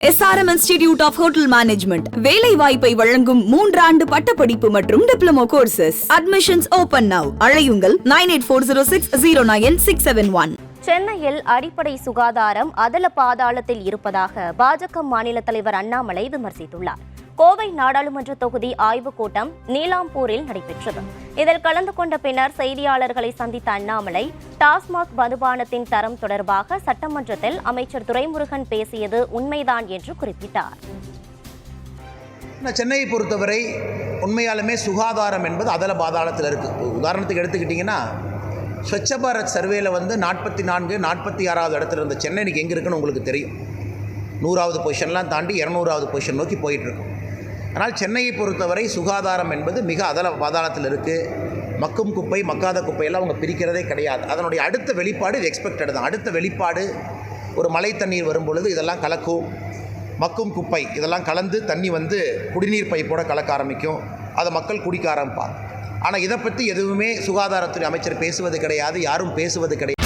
SRM Institute of Hotel Management வேலை வாய்ப்பை வழங்கும் 3 ஆண்டு பட்டப்படிப்பு மற்றும் diploma courses. Admissions open now. அழையுங்கள் 9840609671. சென்னையில் அடிப்படை சுகாதாரம் அதல பாதாளத்தில் இருப்பதாக பாஜக மாநில தலைவர் அண்ணாமலை விமர்சித்துள்ளார். கோவை நாடாளுமன்ற தொகுதி ஆய்வுக் கூட்டம் நீலாம்பூரில் நடைபெற்றது. இதில் கலந்து கொண்ட பின்னர் செய்தியாளர்களை சந்தித்த அண்ணாமலை டாஸ்மாக் மதுபானத்தின் தரம் தொடர்பாக சட்டமன்றத்தில் அமைச்சர் துரைமுருகன் பேசியது உண்மைதான் என்று குறிப்பிட்டார். சென்னையை பொறுத்தவரை உண்மையாலுமே சுகாதாரம் என்பது அதல பாதாளத்தில் இருக்குது. உதாரணத்துக்கு எடுத்துக்கிட்டிங்கன்னா ஸ்வச்ச பாரத் சர்வேல 44, 46வது இடத்துல இருந்த சென்னை இன்றைக்கி எங்கே இருக்குன்னு உங்களுக்கு தெரியும். 100வது பொசிஷன்லாம் தாண்டி 200வது பொசிஷன் நோக்கி போயிட்டுருக்கும். ஆனால் சென்னையை பொறுத்தவரை சுகாதாரம் என்பது மிக அதல பாதாளத்தில் இருக்குது. மக்கும் குப்பை மக்காத குப்பையெல்லாம் அவங்க பிரிக்கிறதே கிடையாது. அதனுடைய அடுத்த வெளிப்பாடு இது எக்ஸ்பெக்டட் தான். அடுத்த வெளிப்பாடு ஒரு மழை தண்ணீர் வரும் பொழுது இதெல்லாம் கலக்கும். மக்கும் குப்பை இதெல்லாம் கலந்து தண்ணி குடிநீர் பைப்போட கலக்க ஆரம்பிக்கும். அதை மக்கள் குடிக்க ஆரம்பிப்பார். ஆனால் இதை பற்றி எதுவுமே சுகாதாரத்துறை அமைச்சர் பேசுவது கிடையாது, யாரும் பேசுவது கிடையாது.